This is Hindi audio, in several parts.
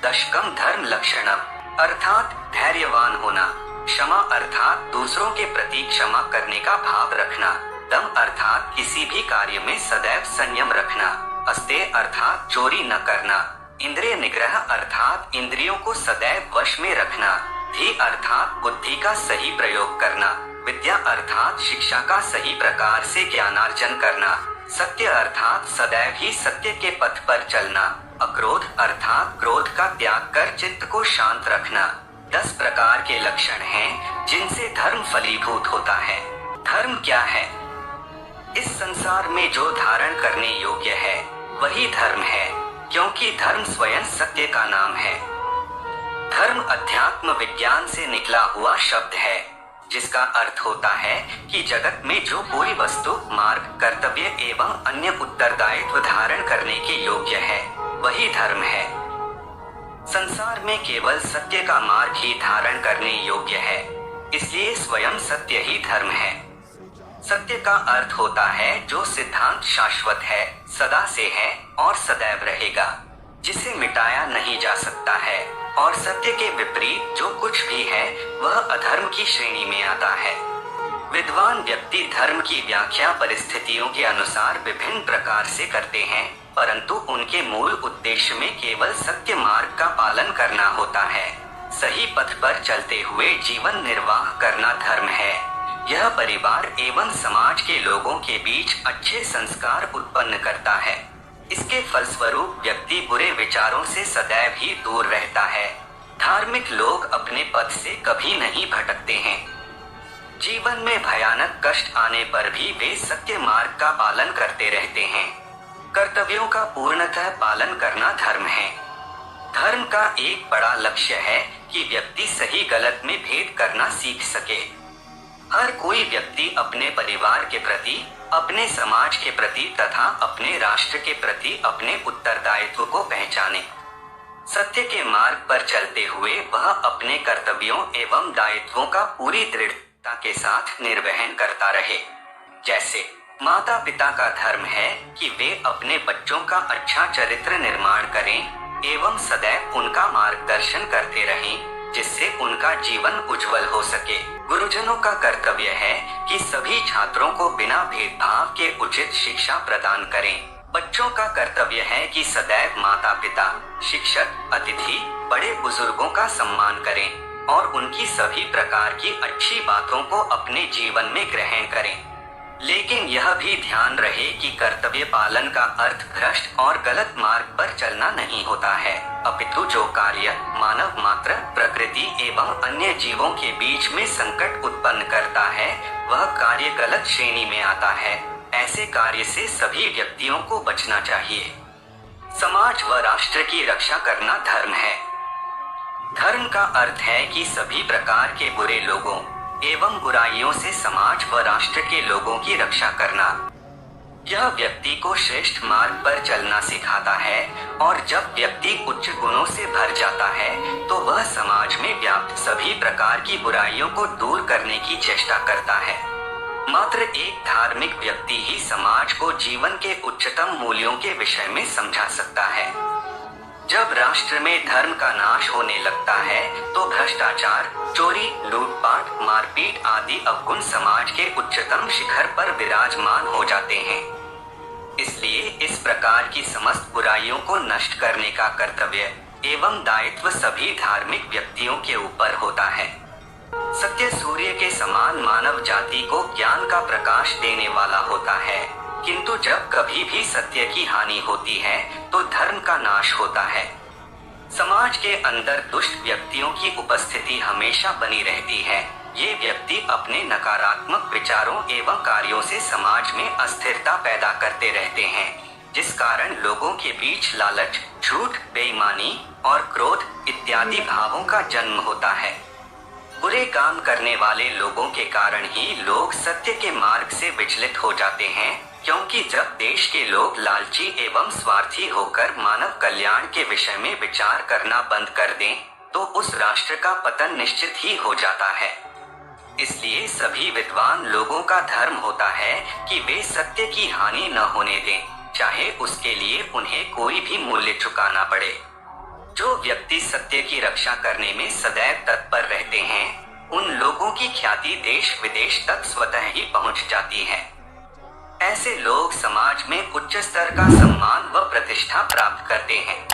दशकम धर्म लक्षणम अर्थात धैर्यवान होना। क्षमा अर्थात दूसरों के प्रति क्षमा करने का भाव रखना। दम अर्थात किसी भी कार्य में सदैव संयम रखना। अस्ते अर्थात चोरी न करना। इंद्रिय निग्रह अर्थात इंद्रियों को सदैव वश में रखना। धी अर्थात बुद्धि का सही प्रयोग करना। विद्या अर्थात शिक्षा का सही प्रकार से ज्ञानार्जन करना। सत्य अर्थात सदैव ही सत्य के पथ पर चलना। अक्रोध अर्थात क्रोध का त्याग कर चित्त को शांत रखना। 10 प्रकार के लक्षण हैं जिनसे धर्म फलीभूत होता है। धर्म क्या है? इस संसार में जो धारण करने योग्य है वही धर्म है, क्योंकि धर्म स्वयं सत्य का नाम है। धर्म अध्यात्म विज्ञान से निकला हुआ शब्द है, जिसका अर्थ होता है कि जगत में जो कोई वस्तु, मार्ग, कर्तव्य एवं अन्य उत्तरदायित्व धारण करने के योग्य है वही धर्म है। संसार में केवल सत्य का मार्ग ही धारण करने योग्य है, इसलिए स्वयं सत्य ही धर्म है। सत्य का अर्थ होता है जो सिद्धांत शाश्वत है, सदा से है और सदैव रहेगा, जिसे मिटाया नहीं जा सकता है। और सत्य के विपरीत जो कुछ भी है वह अधर्म की श्रेणी में आता है। विद्वान व्यक्ति धर्म की व्याख्या परिस्थितियों के अनुसार विभिन्न प्रकार से करते हैं, परंतु उनके मूल उद्देश्य में केवल सत्य मार्ग का पालन करना होता है। सही पथ पर चलते हुए जीवन निर्वाह करना धर्म है। यह परिवार एवं समाज के लोगों के बीच अच्छे संस्कार उत्पन्न करता है। इसके फलस्वरूप व्यक्ति बुरे विचारों से सदैव ही दूर रहता है। धार्मिक लोग अपने पथ से कभी नहीं भटकते हैं। जीवन में भयानक कष्ट आने पर भी वे सत्य मार्ग का पालन करते रहते हैं। कर्तव्यों का पूर्णतः पालन करना धर्म है। धर्म का एक बड़ा लक्ष्य है कि व्यक्ति सही गलत में भेद करना सीख सके। हर कोई व्यक्ति अपने परिवार के प्रति, अपने समाज के प्रति तथा अपने राष्ट्र के प्रति अपने उत्तरदायित्व को पहचाने। सत्य के मार्ग पर चलते हुए वह अपने कर्तव्यों एवं दायित्वों का पूरी दृढ़ता के साथ निर्वहन करता रहे। जैसे माता पिता का धर्म है कि वे अपने बच्चों का अच्छा चरित्र निर्माण करें एवं सदैव उनका मार्गदर्शन करते रहें, जिससे उनका जीवन उज्जवल हो सके। गुरुजनों का कर्तव्य है कि सभी छात्रों को बिना भेदभाव के उचित शिक्षा प्रदान करें। बच्चों का कर्तव्य है कि सदैव माता पिता, शिक्षक, अतिथि, बड़े बुजुर्गों का सम्मान करें और उनकी सभी प्रकार की अच्छी बातों को अपने जीवन में ग्रहण करें। लेकिन यह भी ध्यान रहे कि कर्तव्य पालन का अर्थ भ्रष्ट और गलत मार्ग पर चलना नहीं होता है, अपितु जो कार्य मानव मात्र, प्रकृति एवं अन्य जीवों के बीच में संकट उत्पन्न करता है वह कार्य गलत श्रेणी में आता है। ऐसे कार्य से सभी व्यक्तियों को बचना चाहिए। समाज व राष्ट्र की रक्षा करना धर्म है। धर्म का अर्थ है कि सभी प्रकार के बुरे लोगों एवं बुराइयों से समाज व राष्ट्र के लोगों की रक्षा करना। यह व्यक्ति को श्रेष्ठ मार्ग पर चलना सिखाता है और जब व्यक्ति उच्च गुणों से भर जाता है तो वह समाज में व्याप्त सभी प्रकार की बुराइयों को दूर करने की चेष्टा करता है। मात्र एक धार्मिक व्यक्ति ही समाज को जीवन के उच्चतम मूल्यों के विषय में समझा सकता है। जब राष्ट्र में धर्म का नाश होने लगता है तो भ्रष्टाचार, चोरी, लूटपाट, मारपीट आदि अवगुण समाज के उच्चतम शिखर पर विराजमान हो जाते हैं। इसलिए इस प्रकार की समस्त बुराइयों को नष्ट करने का कर्तव्य एवं दायित्व सभी धार्मिक व्यक्तियों के ऊपर होता है। सत्य सूर्य के समान मानव जाति को ज्ञान का प्रकाश देने वाला होता है, किंतु जब कभी भी सत्य की हानि होती है तो धर्म का नाश होता है। समाज के अंदर दुष्ट व्यक्तियों की उपस्थिति हमेशा बनी रहती है। ये व्यक्ति अपने नकारात्मक विचारों एवं कार्यों से समाज में अस्थिरता पैदा करते रहते हैं, जिस कारण लोगों के बीच लालच, झूठ, बेईमानी और क्रोध इत्यादि भावों का जन्म होता है। बुरे काम करने वाले लोगों के कारण ही लोग सत्य के मार्ग से विचलित हो जाते हैं, क्योंकि जब देश के लोग लालची एवं स्वार्थी होकर मानव कल्याण के विषय में विचार करना बंद कर दें तो उस राष्ट्र का पतन निश्चित ही हो जाता है। इसलिए सभी विद्वान लोगों का धर्म होता है कि वे सत्य की हानि न होने दें, चाहे उसके लिए उन्हें कोई भी मूल्य चुकाना पड़े। जो व्यक्ति सत्य की रक्षा करने में सदैव तत्पर रहते हैं, उन लोगों की ख्याति देश विदेश तक स्वतः ही पहुंच जाती है। ऐसे लोग समाज में उच्च स्तर का सम्मान व प्रतिष्ठा प्राप्त करते हैं।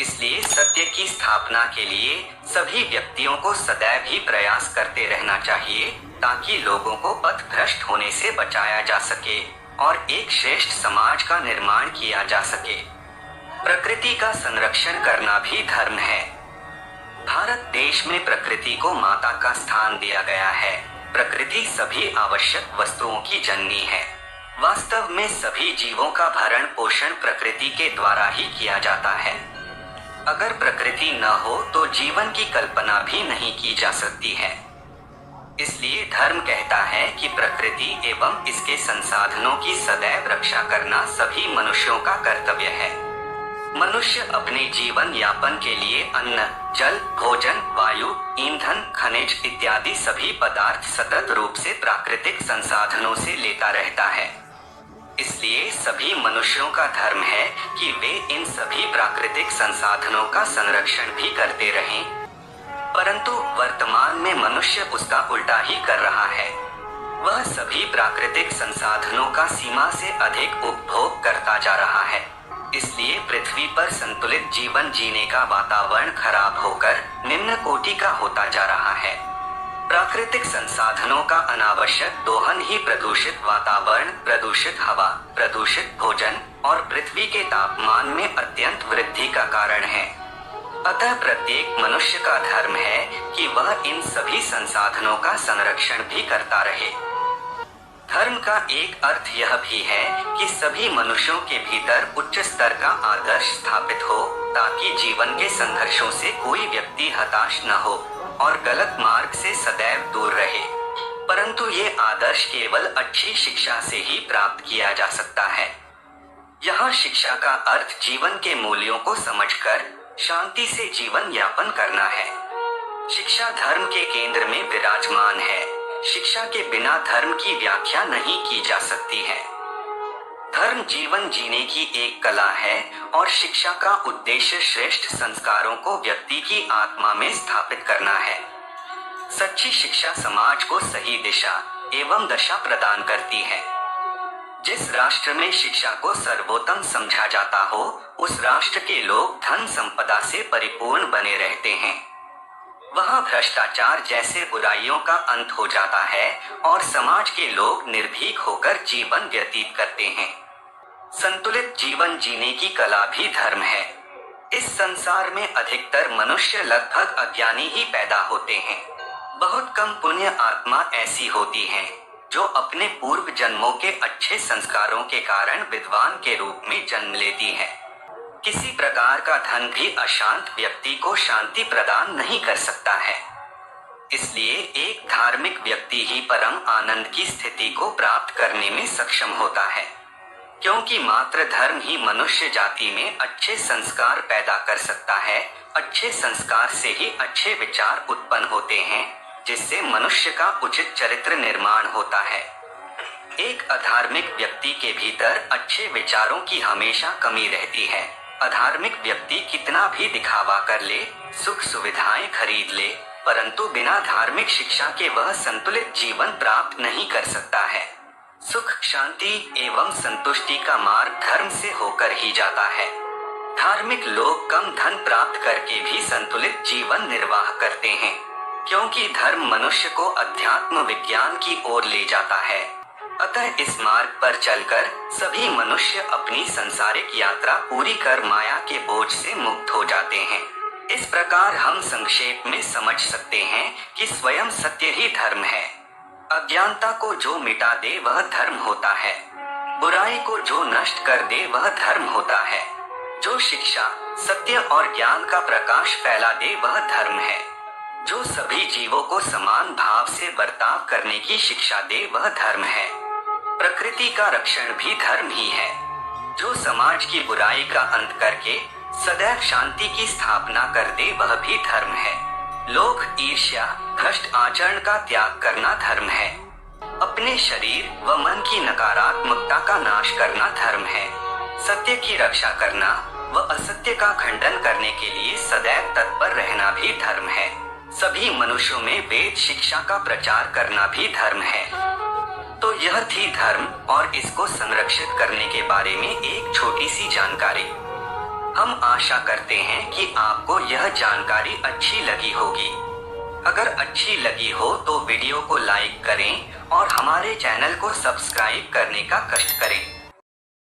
इसलिए सत्य की स्थापना के लिए सभी व्यक्तियों को सदैव ही प्रयास करते रहना चाहिए, ताकि लोगों को पथ भ्रष्ट होने से बचाया जा सके और एक श्रेष्ठ समाज का निर्माण किया जा सके। प्रकृति का संरक्षण करना भी धर्म है। भारत देश में प्रकृति को माता का स्थान दिया गया है। प्रकृति सभी आवश्यक वस्तुओं की जननी है। वास्तव में सभी जीवों का भरण पोषण प्रकृति के द्वारा ही किया जाता है। अगर प्रकृति न हो तो जीवन की कल्पना भी नहीं की जा सकती है। इसलिए धर्म कहता है कि प्रकृति एवं इसके संसाधनों की सदैव रक्षा करना सभी मनुष्यों का कर्तव्य है। मनुष्य अपने जीवन यापन के लिए अन्न, जल, भोजन, वायु, ईंधन, खनिज इत्यादि सभी पदार्थ सतत रूप से प्राकृतिक संसाधनों से लेता रहता है। इसलिए सभी मनुष्यों का धर्म है कि वे इन सभी प्राकृतिक संसाधनों का संरक्षण भी करते रहें। परंतु वर्तमान में मनुष्य उसका उल्टा ही कर रहा है। वह सभी प्राकृतिक संसाधनों का सीमा से अधिक उपभोग करता जा रहा है। इसलिए पृथ्वी पर संतुलित जीवन जीने का वातावरण खराब होकर निम्न कोटि का होता जा रहा है। प्राकृतिक संसाधनों का अनावश्यक दोहन ही प्रदूषित वातावरण, प्रदूषित हवा, प्रदूषित भोजन और पृथ्वी के तापमान में अत्यंत वृद्धि का कारण है। अतः प्रत्येक मनुष्य का धर्म है कि वह इन सभी संसाधनों का संरक्षण भी करता रहे। धर्म का एक अर्थ यह भी है कि सभी मनुष्यों के भीतर उच्च स्तर का आदर्श स्थापित हो, ताकि जीवन के संघर्षों से कोई व्यक्ति हताश न हो और गलत मार्ग से सदैव दूर रहे। परंतु ये आदर्श केवल अच्छी शिक्षा से ही प्राप्त किया जा सकता है। यहाँ शिक्षा का अर्थ जीवन के मूल्यों को समझकर शांति से जीवन यापन करना है। शिक्षा धर्म के केंद्र में विराजमान है। शिक्षा के बिना धर्म की व्याख्या नहीं की जा सकती है। धर्म जीवन जीने की एक कला है और शिक्षा का उद्देश्य श्रेष्ठ संस्कारों को व्यक्ति की आत्मा में स्थापित करना है। सच्ची शिक्षा समाज को सही दिशा एवं दशा प्रदान करती है। जिस राष्ट्र में शिक्षा को सर्वोत्तम समझा जाता हो, उस राष्ट्र के लोग धन संपदा से परिपूर्ण बने रहते हैं। वहाँ भ्रष्टाचार जैसे बुराइयों का अंत हो जाता है और समाज के लोग निर्भीक होकर जीवन व्यतीत करते हैं। संतुलित जीवन जीने की कला भी धर्म है। इस संसार में अधिकतर मनुष्य लगभग अज्ञानी ही पैदा होते हैं। बहुत कम पुण्य आत्मा ऐसी होती हैं जो अपने पूर्व जन्मों के अच्छे संस्कारों के कारण विद्वान के रूप में जन्म लेती है। किसी प्रकार का धन भी अशांत व्यक्ति को शांति प्रदान नहीं कर सकता है। इसलिए एक धार्मिक व्यक्ति ही परम आनंद की स्थिति को प्राप्त करने में सक्षम होता है, क्योंकि मात्र धर्म ही मनुष्य जाति में अच्छे संस्कार पैदा कर सकता है। अच्छे संस्कार से ही अच्छे विचार उत्पन्न होते हैं, जिससे मनुष्य का उचित चरित्र निर्माण होता है। एक अधार्मिक व्यक्ति के भीतर अच्छे विचारों की हमेशा कमी रहती है। अधार्मिक व्यक्ति कितना भी दिखावा कर ले, सुख सुविधाएं खरीद ले, परंतु बिना धार्मिक शिक्षा के वह संतुलित जीवन प्राप्त नहीं कर सकता है। सुख, शांति एवं संतुष्टि का मार्ग धर्म से होकर ही जाता है। धार्मिक लोग कम धन प्राप्त करके भी संतुलित जीवन निर्वाह करते हैं, क्योंकि धर्म मनुष्य को अध्यात्म विज्ञान की ओर ले जाता है। अतः इस मार्ग पर चलकर सभी मनुष्य अपनी सांसारिक यात्रा पूरी कर माया के बोझ से मुक्त हो जाते हैं। इस प्रकार हम संक्षेप में समझ सकते हैं कि स्वयं सत्य ही धर्म है। अज्ञानता को जो मिटा दे वह धर्म होता है। बुराई को जो नष्ट कर दे वह धर्म होता है। जो शिक्षा, सत्य और ज्ञान का प्रकाश फैला दे वह धर्म है। जो सभी जीवों को समान भाव से बर्ताव करने की शिक्षा दे वह धर्म है। प्रकृति का रक्षण भी धर्म ही है। जो समाज की बुराई का अंत करके सदैव शांति की स्थापना कर दे वह भी धर्म है। लोभ, ईर्ष्या, भ्रष्ट आचरण का त्याग करना धर्म है। अपने शरीर व मन की नकारात्मकता का नाश करना धर्म है। सत्य की रक्षा करना, व असत्य का खंडन करने के लिए सदैव तत्पर रहना भी धर्म है। सभी मनुष्यों में वेद शिक्षा का प्रचार करना भी धर्म है। तो यह थी धर्म और इसको संरक्षित करने के बारे में एक छोटी सी जानकारी। हम आशा करते हैं कि आपको यह जानकारी अच्छी लगी होगी। अगर अच्छी लगी हो तो वीडियो को लाइक करें और हमारे चैनल को सब्सक्राइब करने का कष्ट करें।